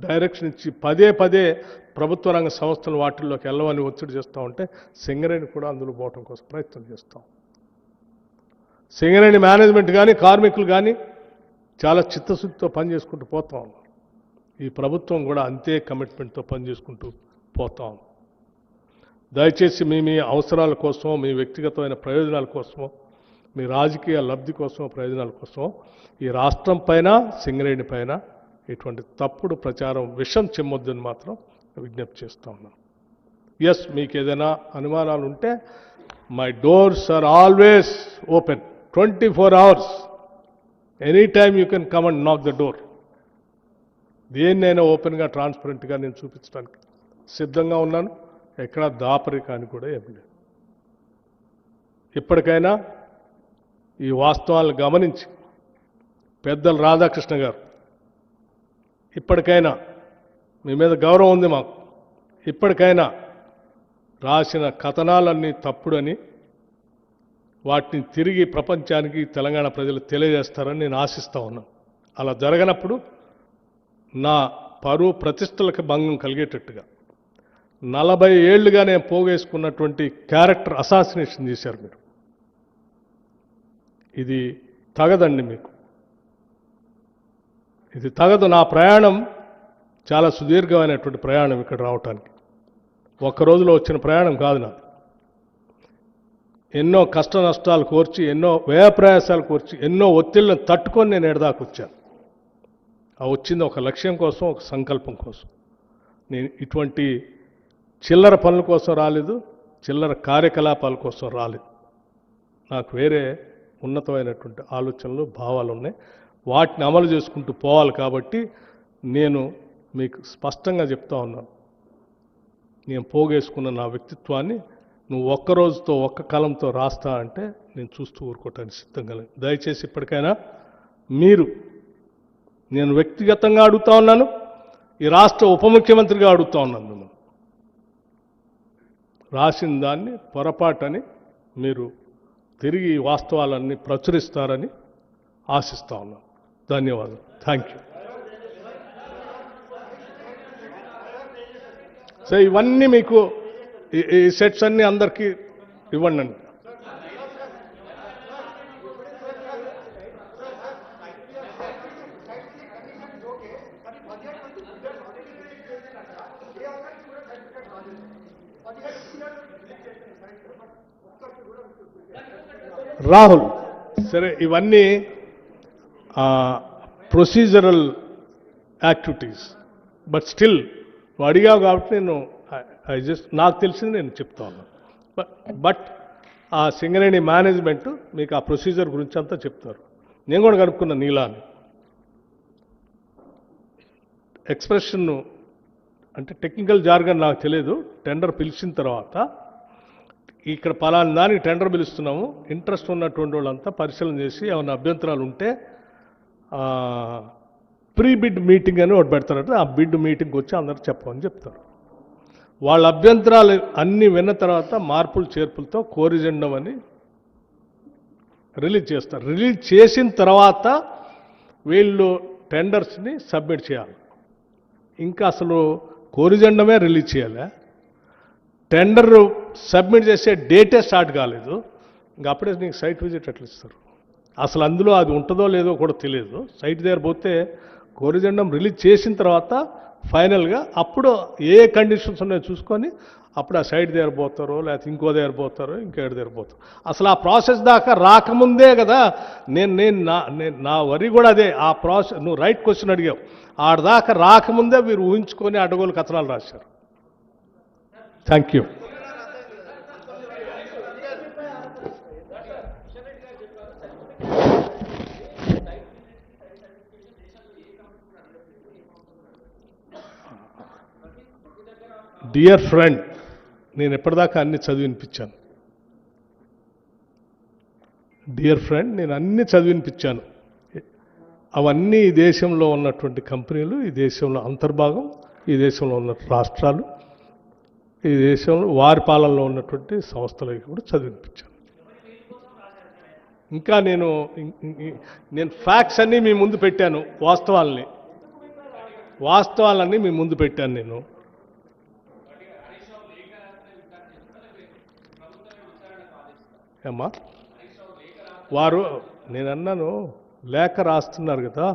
Direction ఇచ్చి పదే పదే ప్రభుత్వ రంగ సంస్థలు వాటిల్లోకి వెళ్ళవని ఒత్తిడి చేస్తూ ఉంటే సింగరేణి కూడా అందులో పోవటం కోసం ప్రయత్నం చేస్తాం. సింగరేణి మేనేజ్మెంట్ కానీ కార్మికులు కానీ చాలా చిత్తశుద్ధితో పనిచేసుకుంటూ పోతాం. ఈ ప్రభుత్వం కూడా అంతే కమిట్మెంట్తో పనిచేసుకుంటూ పోతాం. దయచేసి మీ అవసరాల కోసం, మీ వ్యక్తిగతమైన ప్రయోజనాల కోసం, మీ రాజకీయ లబ్ధి కోసం, ప్రయోజనాల కోసం ఈ రాష్ట్రం పైన, సింగరేణి పైన ఇటువంటి తప్పుడు ప్రచారం విషం చెమ్మొద్దని మాత్రం విజ్ఞప్తి చేస్తూ ఉన్నాను. ఎస్, మీకు ఏదైనా అనుమానాలు ఉంటే my doors are always open 24 hours. Any time you can come and knock the door. దేన్నైనా ఓపెన్గా ట్రాన్స్పరెంట్గా నేను చూపించడానికి సిద్ధంగా ఉన్నాను. ఎక్కడా దాపరికాని కూడా ఏమి లేదు. ఇప్పటికైనా ఈ వాస్తవాలను గమనించి పెద్దలు రాధాకృష్ణ గారు, ఇప్పటికైనా మీ మీద గౌరవం ఉంది మాకు, ఇప్పటికైనా రాసిన కథనాలన్నీ తప్పుడని వాటిని తిరిగి ప్రపంచానికి తెలంగాణ ప్రజలు తెలియజేస్తారని నేను ఆశిస్తూ ఉన్నాను. అలా జరగనప్పుడు నా పరువు ప్రతిష్టలకు భంగం కలిగేటట్టుగా 40 ఏళ్లుగా నేను పోగేసుకున్నటువంటి క్యారెక్టర్ అసాసినేషన్ చేశారు మీరు. ఇది తగదండి, మీకు ఇది తగదు. నా ప్రయాణం చాలా సుదీర్ఘమైనటువంటి ప్రయాణం. ఇక్కడ రావటానికి ఒక్క రోజులో వచ్చిన ప్రయాణం కాదు నాది. ఎన్నో కష్ట నష్టాలు కోర్చి, ఎన్నో వ్యయ ప్రయాసాలు కోర్చి, ఎన్నో ఒత్తిళ్లను తట్టుకొని నేను ఎడదాకా వచ్చాను. ఆ వచ్చింది ఒక లక్ష్యం కోసం, ఒక సంకల్పం కోసం. నేను ఇటువంటి చిల్లర పనుల కోసం రాలేదు, చిల్లర కార్యకలాపాల కోసం రాలేదు. నాకు వేరే ఉన్నతమైనటువంటి ఆలోచనలు, భావాలు ఉన్నాయి. వాటిని అమలు చేసుకుంటూ పోవాలి. కాబట్టి నేను మీకు స్పష్టంగా చెప్తా ఉన్నాను, నేను పోగేసుకున్న నా వ్యక్తిత్వాన్ని నువ్వు ఒక్క రోజుతో, ఒక్క కలంతో రాస్తా అంటే నేను చూస్తూ ఊరుకోవటానికి సిద్ధంగా లేదు. దయచేసి ఇప్పటికైనా మీరు, నేను వ్యక్తిగతంగా అడుగుతా ఉన్నాను, ఈ రాష్ట్ర ఉప ముఖ్యమంత్రిగా అడుగుతా ఉన్నాను మిమ్మల్ని, రాసిన దాన్ని పొరపాటని మీరు తిరిగి వాస్తవాలన్నీ ప్రచురిస్తారని ఆశిస్తా ఉన్నాను. ధన్యవాదాలు. Thank you. సో ఇవన్నీ మీకు ఈ సెట్స్ అన్నీ అందరికీ ఇవ్వండి. రాహుల్, సరే, ఇవన్నీ ప్రొసీజరల్ యాక్టివిటీస్. బట్ స్టిల్ నువ్వు అడిగావు కాబట్టి నేను నాకు తెలిసింది నేను చెప్తా ఉన్నాను. బట్ ఆ సింగరేణి మేనేజ్మెంట్ మీకు ఆ ప్రొసీజర్ గురించి అంతా చెప్తారు. నేను కూడా కనుక్కున్న నీలాని ఎక్స్ప్రెషన్ అంటే టెక్నికల్ జార్గన్ నాకు తెలియదు. టెండర్ పిలిచిన తర్వాత ఇక్కడ పలానా దానికి టెండర్ పిలుస్తున్నాము, ఇంట్రెస్ట్ ఉన్నటువంటి వాళ్ళంతా పరిశీలన చేసి ఏమైనా అభ్యంతరాలు ఉంటే ప్రీ బిడ్ మీటింగ్ అని ఒకటి పెడతారంటే ఆ బిడ్ మీటింగ్కి వచ్చి అందరూ చెప్పమని చెప్తారు. వాళ్ళ అభ్యంతరాలు అన్నీ విన్న తర్వాత మార్పులు చేర్పులతో కోరిజెండం అని రిలీజ్ చేస్తారు. రిలీజ్ చేసిన తర్వాత వీళ్ళు టెండర్స్ని సబ్మిట్ చేయాలి. ఇంకా అసలు కోరిజెండమే రిలీజ్ చేయాలి. టెండర్ సబ్మిట్ చేసే డేటే స్టార్ట్ కాలేదు. ఇంకా అప్పుడే నీకు సైట్ విజిట్ ఎట్లా ఇస్తారు? అసలు అందులో అది ఉంటుందో లేదో కూడా తెలియదు. సైట్ దగ్గర పోతే కోరిజెండం రిలీజ్ చేసిన తర్వాత ఫైనల్గా అప్పుడు ఏ కండిషన్స్ ఉన్నాయో చూసుకొని అప్పుడు ఆ సైట్ దగ్గర పోతారో, లేకపోతే ఇంకో దగ్గర పోతారో, ఇంకేడు దగ్గర పోతారో. అసలు ఆ ప్రాసెస్ దాకా రాకముందే కదా నా వరి కూడా అదే. ఆ ప్రాసెస్, నువ్వు రైట్ క్వశ్చన్ అడిగావు, ఆడదాకా రాకముందే మీరు ఊహించుకొని అడ్డగోలు కథనాలు రాశారు. Thank you. డియర్ ఫ్రెండ్, నేను ఎప్పటిదాకా అన్ని చదివినిపించాను. డియర్ ఫ్రెండ్, నేను అన్ని చదివినిపించాను. అవన్నీ ఈ దేశంలో ఉన్నటువంటి కంపెనీలు, ఈ దేశంలో అంతర్భాగం, ఈ దేశంలో ఉన్న రాష్ట్రాలు, ఈ దేశంలో వారి పాలనలో ఉన్నటువంటి సంస్థలకి కూడా చదివినిపించాను. ఇంకా నేను ఫ్యాక్ట్స్ అన్నీ మీ ముందు పెట్టాను, వాస్తవాల్ని. వాస్తవాలన్నీ మీ ముందు పెట్టాను నేను. ఏమ్మా వారు నేనన్నాను లేఖ రాస్తున్నారు కదా,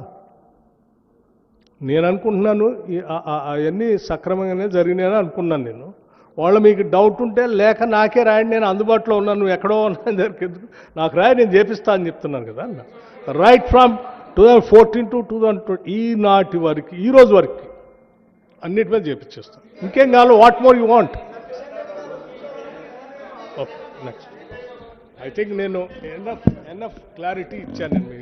నేను అనుకుంటున్నాను అవన్నీ సక్రమంగానే జరిగినాయని అనుకున్నాను నేను. వాళ్ళు మీకు డౌట్ ఉంటే లేఖ నాకే రాయండి, నేను అందుబాటులో ఉన్నాను, నువ్వు ఎక్కడో ఉన్నా దగ్గరికి ఎందుకు నాకు రాయి, నేను చేపిస్తా అని చెప్తున్నాను కదా అన్న. రైట్ ఫ్రమ్ 2014 to 2020 ఈనాటి వరకు, ఈ రోజు వరకు అన్నిటి మీద చేపించేస్తాను. ఇంకేం కావాలి? What more you want? Okay next. I think నేను ఎనఫ్ క్లారిటీ ఇచ్చాను నేను.